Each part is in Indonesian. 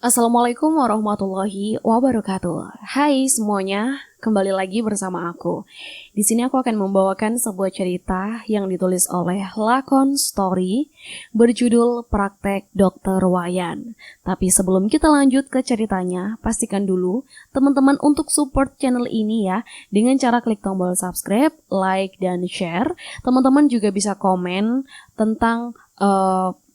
Assalamualaikum warahmatullahi wabarakatuh. Hai semuanya, kembali lagi bersama aku. Di sini aku akan membawakan sebuah cerita yang ditulis oleh Lakon Story berjudul Praktek Dokter Wayan. Tapi sebelum kita lanjut ke ceritanya, pastikan dulu teman-teman untuk support channel ini ya dengan cara klik tombol subscribe, like, dan share. Teman-teman juga bisa komen tentang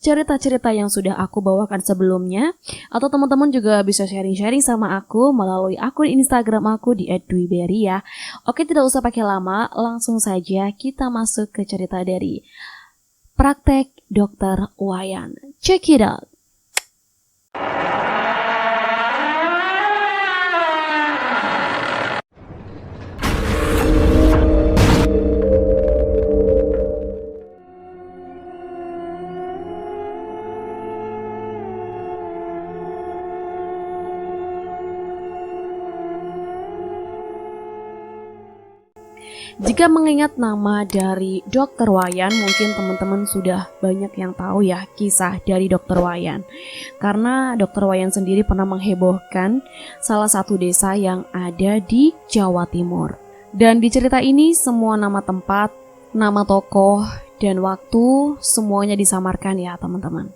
cerita-cerita yang sudah aku bawakan sebelumnya, atau teman-teman juga bisa sharing-sharing sama aku melalui akun Instagram aku di @dwiberry ya. Oke, tidak usah pakai lama, langsung saja kita masuk ke cerita dari Praktek Dokter Wayan. Check it out. Jika mengingat nama dari Dokter Wayan, mungkin teman-teman sudah banyak yang tahu ya kisah dari Dokter Wayan. Karena Dokter Wayan sendiri pernah menghebohkan salah satu desa yang ada di Jawa Timur. Dan di cerita ini semua nama tempat, nama tokoh, dan waktu semuanya disamarkan ya teman-teman.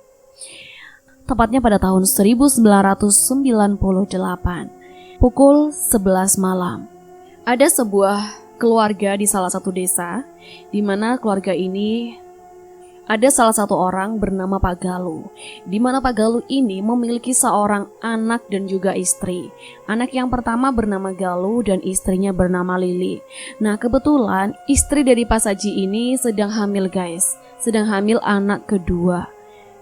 Tepatnya pada tahun 1998, pukul 11 malam. Ada sebuah keluarga di salah satu desa, di mana keluarga ini ada salah satu orang bernama Pak Galuh, di mana Pak Galuh ini memiliki seorang anak dan juga istri. Anak yang pertama bernama Galuh dan istrinya bernama Lili. Nah, kebetulan istri dari Pak Saji ini sedang hamil guys, sedang hamil anak kedua.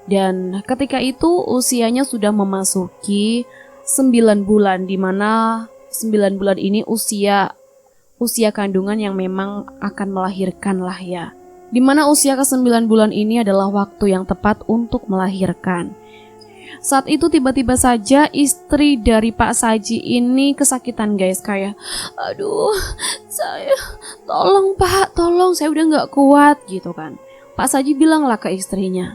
Dan ketika itu usianya sudah memasuki 9 bulan, di mana 9 bulan ini usia kandungan yang memang akan melahirkan lah ya. Dimana usia ke-9 bulan ini adalah waktu yang tepat untuk melahirkan. Saat itu tiba-tiba saja istri dari Pak Saji ini kesakitan guys. Kayak, aduh saya, tolong Pak, tolong, saya udah gak kuat gitu kan. Pak Saji bilang lah ke istrinya,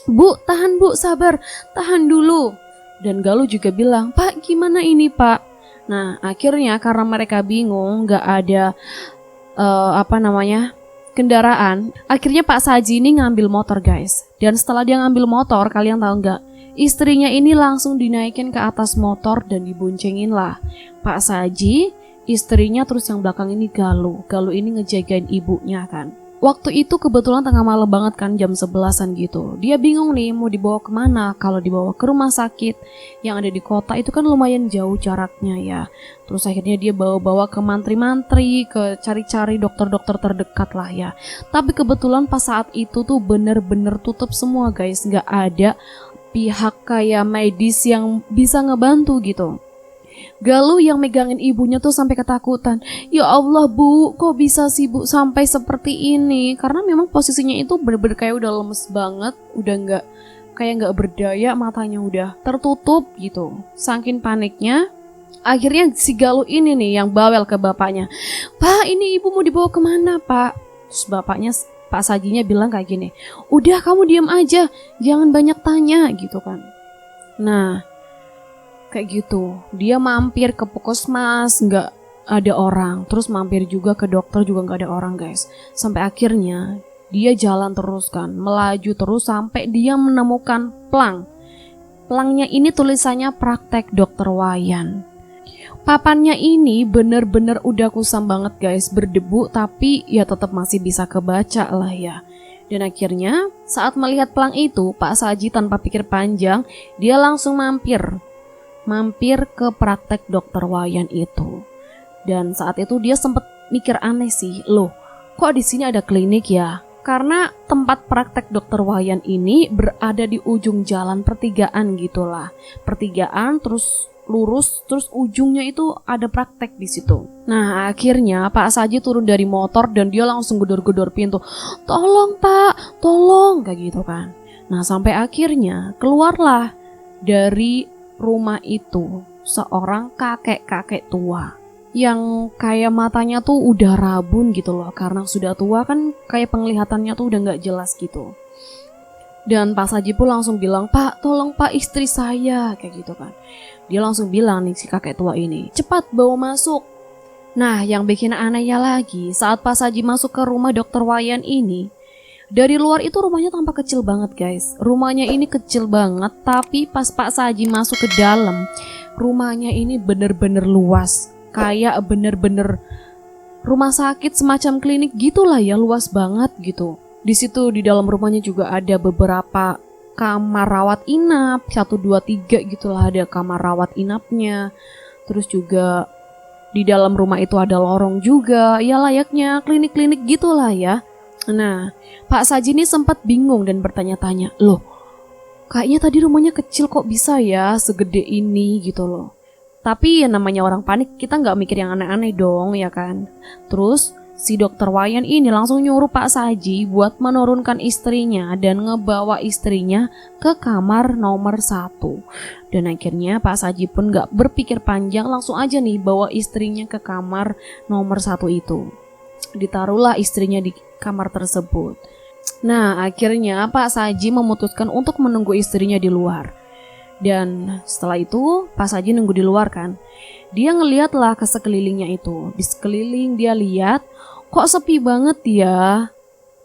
Bu, tahan Bu, sabar, tahan dulu. Dan Galuh juga bilang, Pak gimana ini Pak? Nah, akhirnya karena mereka bingung, gak ada kendaraan, akhirnya Pak Saji ini ngambil motor guys. Dan setelah dia ngambil motor, kalian tahu gak, istrinya ini langsung dinaikin ke atas motor dan diboncengin lah Pak Saji, istrinya, terus yang belakang ini Galuh. Galuh ini ngejagain ibunya kan. Waktu itu kebetulan tengah malam banget kan, jam 11-an gitu. Dia bingung nih mau dibawa kemana. Kalau dibawa ke rumah sakit yang ada di kota itu kan lumayan jauh jaraknya ya. Terus akhirnya dia bawa-bawa ke mantri-mantri, ke cari-cari dokter-dokter terdekat lah ya. Tapi kebetulan pas saat itu tuh bener-bener tutup semua guys. Gak ada pihak kayak medis yang bisa ngebantu gitu. Galuh yang megangin ibunya tuh sampai ketakutan. Ya Allah Bu, kok bisa sih Bu sampai seperti ini? Karena memang posisinya itu bener-bener kayak udah lemes banget, udah nggak berdaya, matanya udah tertutup gitu. Saking paniknya, akhirnya si Galuh ini nih yang bawel ke bapaknya. Pak, ini ibu mau dibawa kemana Pak? Terus bapaknya, Pak Sajinya bilang kayak gini, udah kamu diam aja, jangan banyak tanya gitu kan. Nah, kayak gitu, dia mampir ke puskesmas nggak ada orang, terus mampir juga ke dokter juga nggak ada orang guys. Sampai akhirnya dia jalan terus kan, melaju terus sampai dia menemukan plang. Plangnya ini tulisannya Praktek Dokter Wayan. Papannya ini bener-bener udah kusam banget guys, berdebu, tapi ya tetap masih bisa kebaca lah ya. Dan akhirnya saat melihat plang itu, Pak Saji tanpa pikir panjang, dia langsung mampir ke Praktek Dokter Wayan itu. Dan saat itu dia sempat mikir aneh sih, loh kok di sini ada klinik ya? Karena tempat Praktek Dokter Wayan ini berada di ujung jalan pertigaan gitulah. Pertigaan terus lurus, terus ujungnya itu ada praktek di situ. Nah, akhirnya Pak Saji turun dari motor dan dia langsung gedor-gedor pintu. Tolong Pak, tolong, kayak gitu kan. Nah, sampai akhirnya keluarlah dari rumah itu seorang kakek-kakek tua yang kayak matanya tuh udah rabun gitu loh, karena sudah tua kan, kayak penglihatannya tuh udah gak jelas gitu. Dan Pak Saji pun langsung bilang, "Pak, tolong Pak, istri saya," kayak gitu kan. Dia langsung bilang nih si kakek tua ini, "Cepat bawa masuk." Nah, yang bikin anehnya lagi, saat Pak Saji masuk ke rumah Dokter Wayan ini, dari luar itu rumahnya tampak kecil banget guys. Rumahnya ini kecil banget, tapi pas Pak Saji masuk ke dalam, rumahnya ini bener-bener luas. Kayak bener-bener rumah sakit semacam klinik gitulah ya, luas banget gitu. Di situ di dalam rumahnya juga ada beberapa kamar rawat inap, 1, 2, 3 gitulah, ada kamar rawat inapnya. Terus juga di dalam rumah itu ada lorong juga, ya layaknya klinik-klinik gitulah ya. Nah, Pak Saji ini sempat bingung dan bertanya-tanya, "Loh, kayaknya tadi rumahnya kecil kok bisa ya segede ini," gitu loh. Tapi ya namanya orang panik, kita nggak mikir yang aneh-aneh dong ya kan. Terus si Dokter Wayan ini langsung nyuruh Pak Saji buat menurunkan istrinya dan ngebawa istrinya ke kamar nomor 1. Dan akhirnya Pak Saji pun gak berpikir panjang, langsung aja nih bawa istrinya ke kamar nomor 1 itu. Ditaruhlah istrinya di kamar tersebut. Nah, akhirnya Pak Saji memutuskan untuk menunggu istrinya di luar. Dan setelah itu Pak Saji nunggu di luar kan. Dia ngeliatlah ke sekelilingnya itu. Di sekeliling dia lihat, kok sepi banget ya.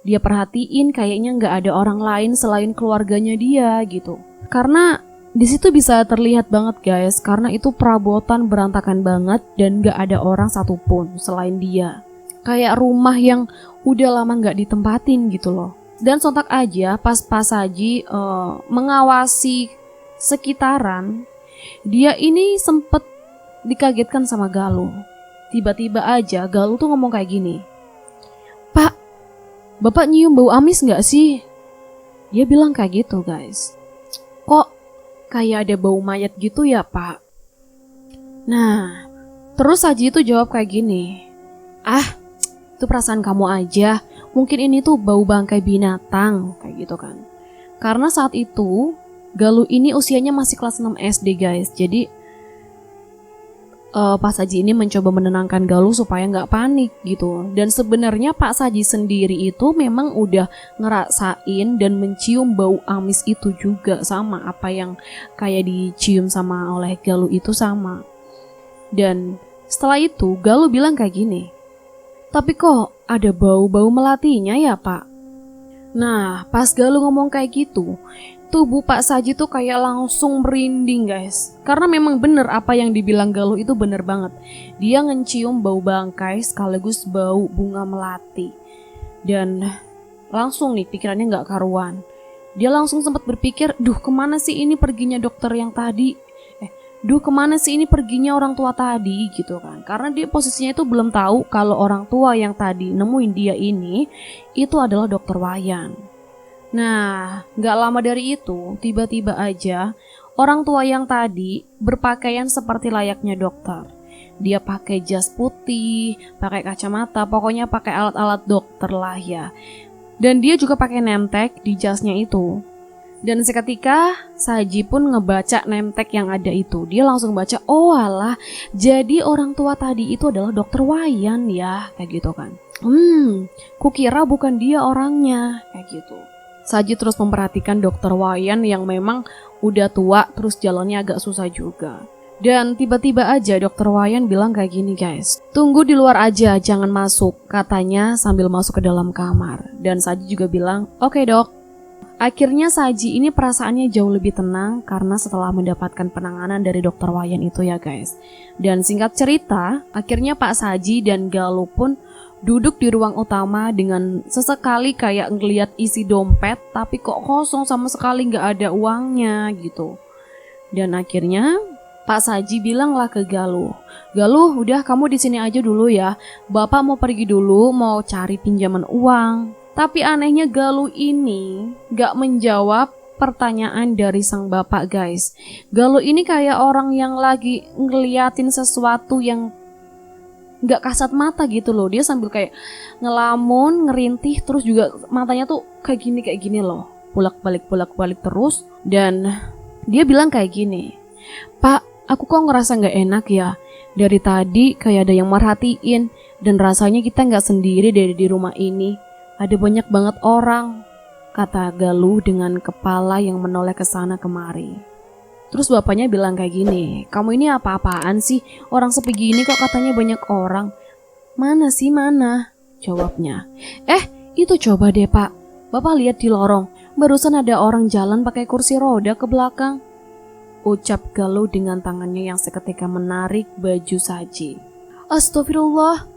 Dia perhatiin kayaknya nggak ada orang lain selain keluarganya dia gitu. Karena di situ bisa terlihat banget guys, karena itu perabotan berantakan banget dan nggak ada orang satupun selain dia. Kayak rumah yang udah lama nggak ditempatin gitu loh. Dan sontak aja pas Pak Saji mengawasi sekitaran, dia ini sempet dikagetkan sama Galuh. Tiba-tiba aja Galuh tuh ngomong kayak gini, "Pak, Bapak nyium bau amis gak sih?" Dia bilang kayak gitu guys. "Kok kayak ada bau mayat gitu ya Pak?" Nah, terus Saji itu jawab kayak gini, "Ah, itu perasaan kamu aja. Mungkin ini tuh bau bangkai binatang," kayak gitu kan. Karena saat itu Galuh ini usianya masih kelas 6 SD guys. Jadi Pak Saji ini mencoba menenangkan Galuh supaya nggak panik gitu. Dan sebenarnya Pak Saji sendiri itu memang udah ngerasain dan mencium bau amis itu juga, sama apa yang kayak dicium sama oleh Galuh itu sama. Dan setelah itu Galuh bilang kayak gini, "Tapi kok ada bau-bau melatinya ya Pak?" Nah, pas Galuh ngomong kayak gitu, tubuh Pak Saji tuh kayak langsung merinding guys. Karena memang bener apa yang dibilang Galuh itu bener banget. Dia ngecium bau bangkai sekaligus bau bunga melati. Dan langsung nih pikirannya gak karuan. Dia langsung sempat berpikir, "Duh, kemana sih ini perginya dokter yang tadi? Duh, kemana sih ini perginya orang tua tadi?" gitu kan. Karena dia posisinya itu belum tahu kalau orang tua yang tadi nemuin dia ini itu adalah Dokter Wayan. Nah, gak lama dari itu, tiba-tiba aja orang tua yang tadi berpakaian seperti layaknya dokter. Dia pakai jas putih, pakai kacamata, pokoknya pakai alat-alat dokter lah ya. Dan dia juga pakai nemtek di jasnya itu. Dan seketika Saji pun ngebaca nemtek yang ada itu. Dia langsung baca, "Oh alah, jadi orang tua tadi itu adalah Dokter Wayan ya," kayak gitu kan. Kukira bukan dia orangnya, kayak gitu. Saji terus memperhatikan Dokter Wayan yang memang udah tua, terus jalannya agak susah juga. Dan tiba-tiba aja Dokter Wayan bilang kayak gini guys, "Tunggu di luar aja, jangan masuk," katanya sambil masuk ke dalam kamar. Dan Saji juga bilang, "Oke dok." Akhirnya Saji ini perasaannya jauh lebih tenang karena setelah mendapatkan penanganan dari Dokter Wayan itu ya guys. Dan singkat cerita, akhirnya Pak Saji dan Galuh pun duduk di ruang utama dengan sesekali kayak ngeliat isi dompet, tapi kok kosong sama sekali gak ada uangnya gitu. Dan akhirnya Pak Saji bilanglah ke Galuh, "Galuh, udah kamu di sini aja dulu ya. Bapak mau pergi dulu, mau cari pinjaman uang." Tapi anehnya Galuh ini gak menjawab pertanyaan dari sang bapak guys. Galuh ini kayak orang yang lagi ngeliatin sesuatu yang gak kasat mata gitu loh. Dia sambil kayak ngelamun, ngerintih, terus juga matanya tuh kayak gini loh, bolak-balik terus. Dan dia bilang kayak gini, "Pak, aku kok ngerasa gak enak ya. Dari tadi kayak ada yang merhatiin. Dan rasanya kita gak sendiri dari di rumah ini. Ada banyak banget orang. kata Galuh dengan kepala yang menoleh ke sana kemari. Terus bapaknya bilang kayak gini, kamu ini apa-apaan sih? Orang sepi gini kok katanya banyak orang. Mana sih mana? Jawabnya. Itu coba deh pak. Bapak lihat di lorong. Barusan ada orang jalan pakai kursi roda ke belakang. Ucap Galuh dengan tangannya yang seketika menarik baju Saji. Astagfirullah.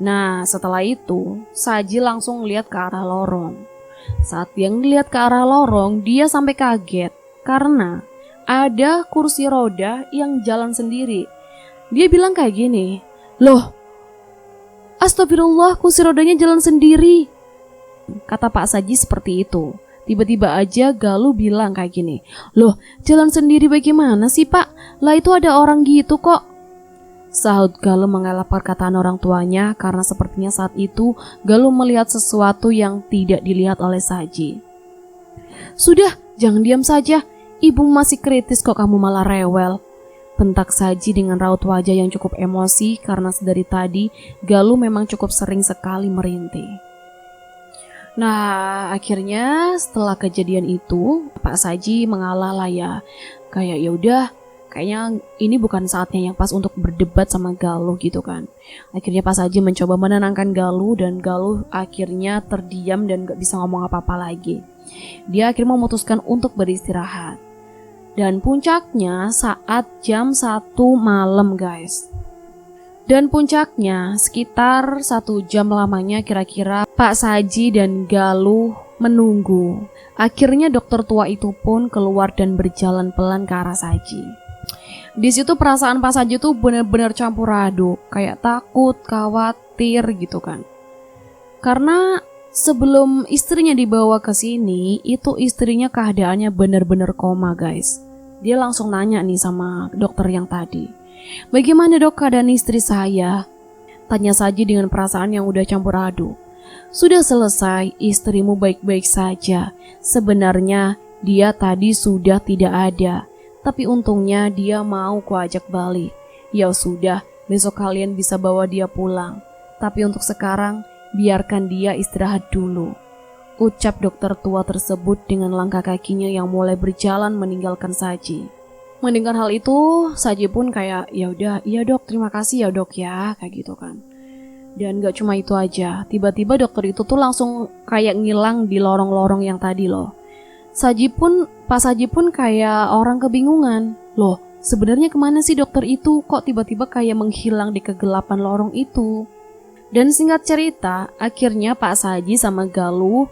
Nah setelah itu Saji langsung lihat ke arah lorong. Saat dia ngeliat ke arah lorong, dia sampai kaget karena ada kursi roda yang jalan sendiri. Dia bilang kayak gini, loh, astagfirullah, kursi rodanya jalan sendiri. Kata Pak Saji seperti itu. Tiba-tiba aja Galuh bilang kayak gini, loh, jalan sendiri bagaimana sih pak? Lah itu ada orang gitu kok. Sahut Galuh mengelak perkataan orang tuanya karena sepertinya saat itu Galuh melihat sesuatu yang tidak dilihat oleh Saji. Sudah, jangan diam saja. Ibu masih kritis kok kamu malah rewel. Bentak Saji dengan raut wajah yang cukup emosi karena dari tadi Galuh memang cukup sering sekali merintih. Nah akhirnya setelah kejadian itu Pak Saji mengalah lah ya. Kayak yaudah, kayaknya ini bukan saatnya yang pas untuk berdebat sama Galuh gitu kan. Akhirnya Pak Saji mencoba menenangkan Galuh dan Galuh akhirnya terdiam dan gak bisa ngomong apa-apa lagi. Dia akhirnya memutuskan untuk beristirahat. Dan puncaknya saat jam 1 malam guys. Dan puncaknya sekitar 1 jam lamanya kira-kira Pak Saji dan Galuh menunggu. Akhirnya dokter tua itu pun keluar dan berjalan pelan ke arah Saji. Di situ perasaan Pak Saji tuh benar-benar campur aduk, kayak takut, khawatir gitu kan. Karena sebelum istrinya dibawa ke sini, itu istrinya keadaannya benar-benar koma guys. Dia langsung nanya nih sama dokter yang tadi, bagaimana dok keadaan istri saya? Tanya Saji dengan perasaan yang udah campur aduk. Sudah selesai, istrimu baik-baik saja. Sebenarnya dia tadi sudah tidak ada, tapi untungnya dia mau kuajak balik. Ya sudah, besok kalian bisa bawa dia pulang. Tapi untuk sekarang, biarkan dia istirahat dulu. Ucap dokter tua tersebut dengan langkah kakinya yang mulai berjalan meninggalkan Saji. Mendengar hal itu, Saji pun kayak, ya udah, iya dok, terima kasih ya dok ya, kayak gitu kan. Dan gak cuma itu aja, tiba-tiba dokter itu tuh langsung kayak ngilang di lorong-lorong yang tadi loh. Pak Saji pun kayak orang kebingungan. Loh, sebenarnya kemana sih dokter itu? Kok tiba-tiba kayak menghilang di kegelapan lorong itu? Dan singkat cerita, akhirnya Pak Saji sama Galuh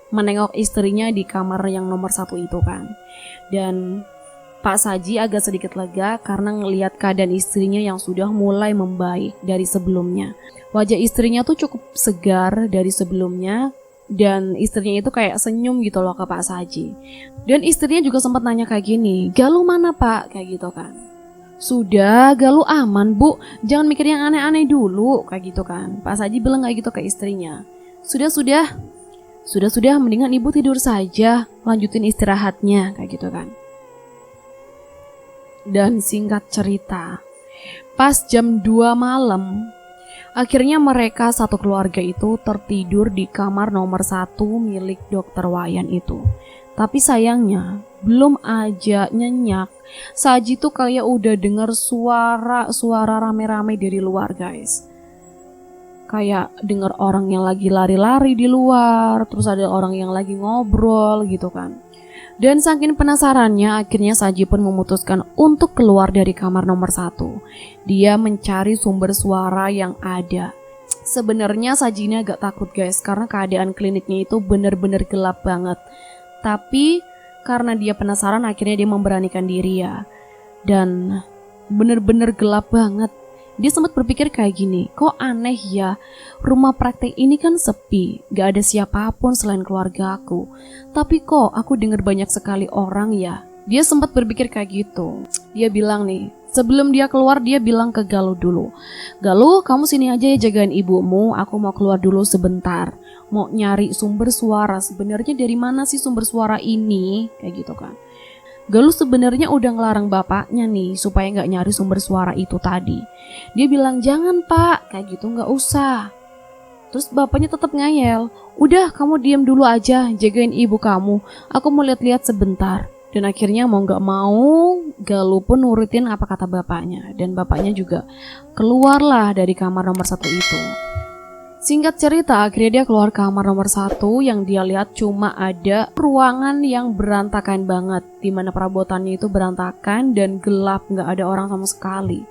menengok istrinya di kamar yang nomor 1 itu kan. Dan Pak Saji agak sedikit lega karena ngelihat keadaan istrinya yang sudah mulai membaik dari sebelumnya. Wajah istrinya tuh cukup segar dari sebelumnya. Dan istrinya itu kayak senyum gitu loh ke Pak Saji. Dan istrinya juga sempat nanya kayak gini, Galuh mana pak? Kayak gitu kan. Sudah, Galuh aman bu, jangan mikir yang aneh-aneh dulu, kayak gitu kan. Pak Saji bilang kayak gitu ke istrinya. Sudah, mendingan ibu tidur saja, lanjutin istirahatnya, kayak gitu kan. Dan singkat cerita, pas jam 2 malam, akhirnya mereka satu keluarga itu tertidur di kamar nomor 1 milik dokter Wayan itu. Tapi sayangnya, belum aja nyenyak, Saji tuh kayak udah dengar suara rame-rame dari luar guys. Kayak dengar orang yang lagi lari-lari di luar, terus ada orang yang lagi ngobrol gitu kan. Dan saking penasarannya, akhirnya Saji pun memutuskan untuk keluar dari kamar nomor 1. Dia mencari sumber suara yang ada. Sebenarnya Saji ini agak takut guys, karena keadaan kliniknya itu benar-benar gelap banget. Tapi karena dia penasaran, akhirnya dia memberanikan diri ya. Dan bener-bener gelap banget. Dia sempat berpikir kayak gini, kok aneh ya, rumah praktek ini kan sepi, gak ada siapapun selain keluarga aku. Tapi kok aku dengar banyak sekali orang ya. Dia sempat berpikir kayak gitu. Dia bilang nih, sebelum dia keluar dia bilang ke Galuh dulu, Galuh kamu sini aja ya jagain ibumu, aku mau keluar dulu sebentar. Mau nyari sumber suara, sebenarnya dari mana sih sumber suara ini? Kayak gitu kan. Galuh sebenarnya udah ngelarang bapaknya nih supaya gak nyari sumber suara itu tadi. Dia bilang jangan pak, kayak gitu gak usah. Terus bapaknya tetap ngeyel, udah kamu diam dulu aja, jagain ibu kamu, aku mau lihat-lihat sebentar. Dan akhirnya mau gak mau, Galuh pun nurutin apa kata bapaknya. Dan bapaknya juga keluarlah dari kamar nomor 1 itu. Singkat cerita, akhirnya dia keluar kamar nomor 1 yang dia lihat cuma ada ruangan yang berantakan banget. Dimana perabotannya itu berantakan dan gelap, gak ada orang sama sekali.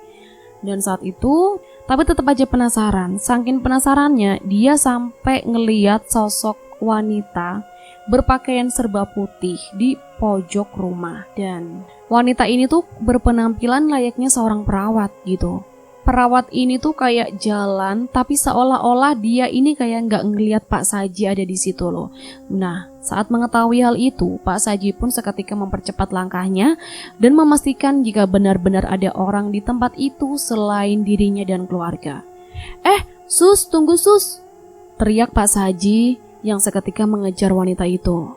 Dan saat itu, tapi tetap aja penasaran. Saking penasarannya, dia sampai ngeliat sosok wanita berpakaian serba putih di pojok rumah. Dan wanita ini tuh berpenampilan layaknya seorang perawat gitu. Perawat ini tuh kayak jalan, tapi seolah-olah dia ini kayak nggak ngeliat Pak Saji ada di situ loh. Nah, saat mengetahui hal itu, Pak Saji pun seketika mempercepat langkahnya dan memastikan jika benar-benar ada orang di tempat itu selain dirinya dan keluarga. Sus, tunggu sus! Teriak Pak Saji yang seketika mengejar wanita itu.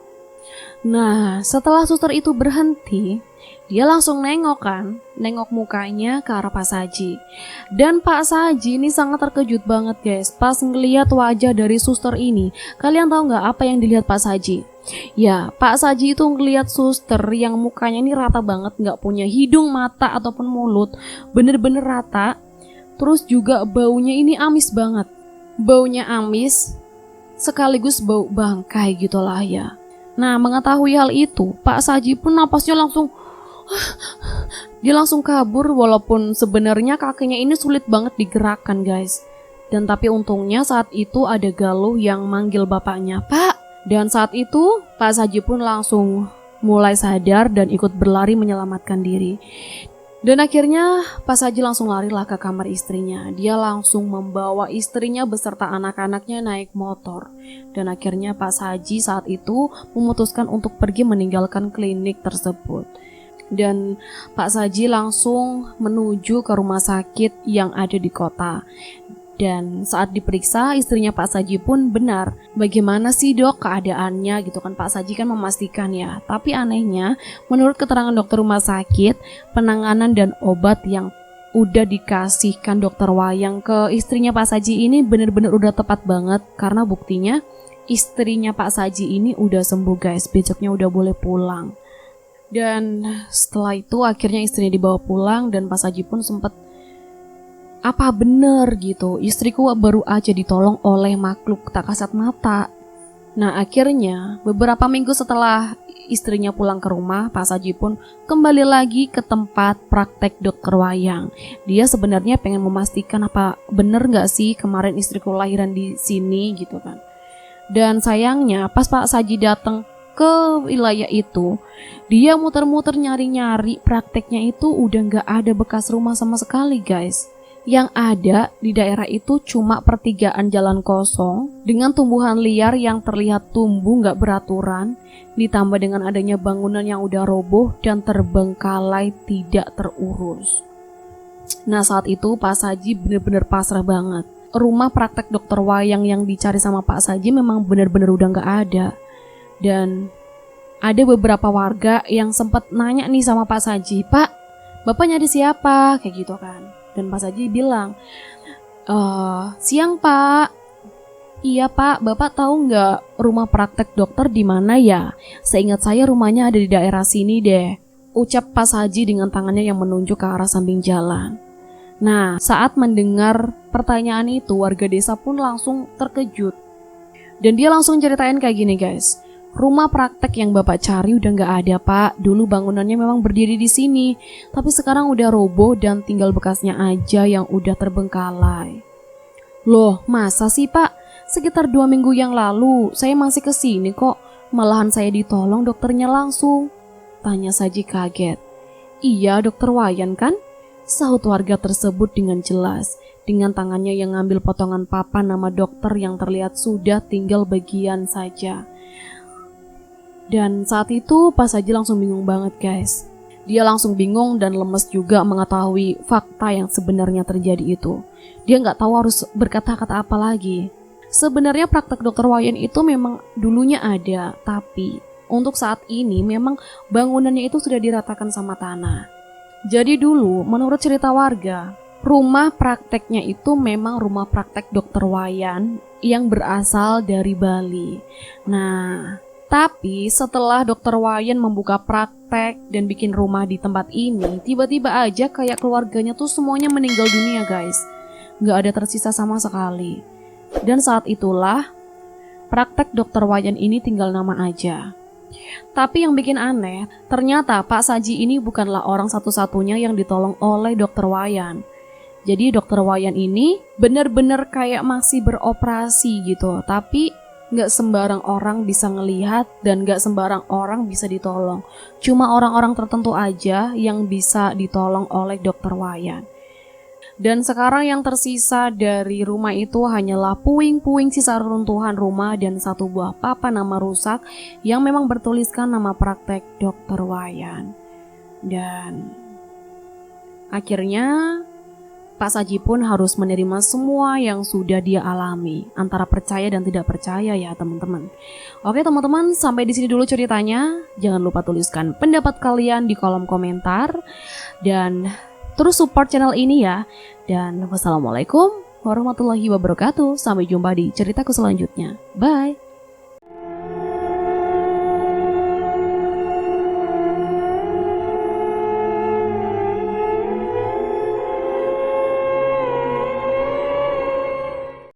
Nah, setelah suster itu berhenti, dia langsung nengok mukanya ke arah Pak Saji. Dan Pak Saji ini sangat terkejut banget guys pas ngeliat wajah dari suster ini. Kalian tahu nggak apa yang dilihat Pak Saji? Ya, Pak Saji itu ngeliat suster yang mukanya ini rata banget, nggak punya hidung, mata ataupun mulut, bener-bener rata. Terus juga baunya ini amis banget. Baunya amis sekaligus bau bangkai gitulah ya. Nah, mengetahui hal itu, Pak Saji pun napasnya langsung dia langsung kabur walaupun sebenarnya kakinya ini sulit banget digerakkan guys. Dan tapi untungnya saat itu ada Galuh yang manggil bapaknya, "Pak!" Dan saat itu Pak Saji pun langsung mulai sadar dan ikut berlari menyelamatkan diri. Dan akhirnya Pak Saji langsung larilah ke kamar istrinya. Dia langsung membawa istrinya beserta anak-anaknya naik motor. Dan akhirnya Pak Saji saat itu memutuskan untuk pergi meninggalkan klinik tersebut. Dan Pak Saji langsung menuju ke rumah sakit yang ada di kota. Dan saat diperiksa istrinya Pak Saji pun benar. Bagaimana sih dok keadaannya gitu kan, Pak Saji kan memastikan ya. Tapi anehnya menurut keterangan dokter rumah sakit, penanganan dan obat yang udah dikasihkan dokter Wayang ke istrinya Pak Saji ini benar-benar udah tepat banget. Karena buktinya istrinya Pak Saji ini udah sembuh guys, besoknya udah boleh pulang. Dan setelah itu akhirnya istrinya dibawa pulang dan Pak Saji pun sempat, apa bener gitu, istriku baru aja ditolong oleh makhluk tak kasat mata. Nah akhirnya beberapa minggu setelah istrinya pulang ke rumah, Pak Saji pun kembali lagi ke tempat praktek dokter Wayang. Dia sebenarnya pengen memastikan apa bener gak sih kemarin istriku lahiran di sini gitu kan. Dan sayangnya pas Pak Saji datang ke wilayah itu, dia muter-muter nyari-nyari, prakteknya itu udah gak ada bekas rumah sama sekali guys. Yang ada di daerah itu cuma pertigaan jalan kosong dengan tumbuhan liar yang terlihat tumbuh gak beraturan, ditambah dengan adanya bangunan yang udah roboh dan terbengkalai tidak terurus. Nah saat itu Pak Saji bener-bener pasrah banget. Rumah praktek dokter Wayang yang dicari sama Pak Saji memang bener-bener udah gak ada. Dan ada beberapa warga yang sempat nanya nih sama Pak Saji, "Pak, Bapak nyari siapa?" Kayak gitu kan. Dan Pak Saji bilang, "Siang Pak." "Iya Pak, Bapak tahu nggak rumah praktek dokter di mana ya? Seingat saya rumahnya ada di daerah sini deh," ucap Pak Saji dengan tangannya yang menunjuk ke arah samping jalan. Nah, saat mendengar pertanyaan itu, warga desa pun langsung terkejut. Dan dia langsung ceritain kayak gini guys. "Rumah praktek yang Bapak cari udah nggak ada Pak. Dulu bangunannya memang berdiri di sini, tapi sekarang udah roboh dan tinggal bekasnya aja yang udah terbengkalai." "Loh, masa sih Pak? Sekitar 2 minggu yang lalu saya masih kesini kok. Malahan saya ditolong dokternya langsung," tanya Saji kaget. "Iya dokter Wayan kan?" sahut warga tersebut dengan jelas. Dengan tangannya yang ngambil potongan papan nama dokter yang terlihat sudah tinggal bagian saja. Dan saat itu Pak Saji langsung bingung banget guys. Dia langsung bingung dan lemes juga mengetahui fakta yang sebenarnya terjadi itu. Dia nggak tahu harus berkata-kata apa lagi. Sebenarnya praktek dokter Wayan itu memang dulunya ada, tapi untuk saat ini memang bangunannya itu sudah diratakan sama tanah. Jadi dulu menurut cerita warga, Rumah prakteknya itu memang rumah praktek Dokter Wayan yang berasal dari Bali. Nah, tapi setelah Dokter Wayan membuka praktek dan bikin rumah di tempat ini, tiba-tiba aja kayak keluarganya tuh semuanya meninggal dunia guys. Gak ada tersisa sama sekali. Dan saat itulah praktek Dokter Wayan ini tinggal nama aja. Tapi yang bikin aneh, ternyata Pak Saji ini bukanlah orang satu-satunya yang ditolong oleh Dokter Wayan. Jadi Dokter Wayan ini benar-benar kayak masih beroperasi gitu. Tapi gak sembarang orang bisa ngelihat dan gak sembarang orang bisa ditolong. Cuma orang-orang tertentu aja yang bisa ditolong oleh Dokter Wayan. Dan sekarang yang tersisa dari rumah itu hanyalah puing-puing sisa reruntuhan rumah dan satu buah papan nama rusak yang memang bertuliskan nama praktek Dokter Wayan. Dan akhirnya Pak Saji pun harus menerima semua yang sudah dia alami, antara percaya dan tidak percaya ya teman-teman. Oke teman-teman, sampai di sini dulu ceritanya. Jangan lupa tuliskan pendapat kalian di kolom komentar dan terus support channel ini ya. Dan wassalamualaikum warahmatullahi wabarakatuh. Sampai jumpa di ceritaku selanjutnya. Bye.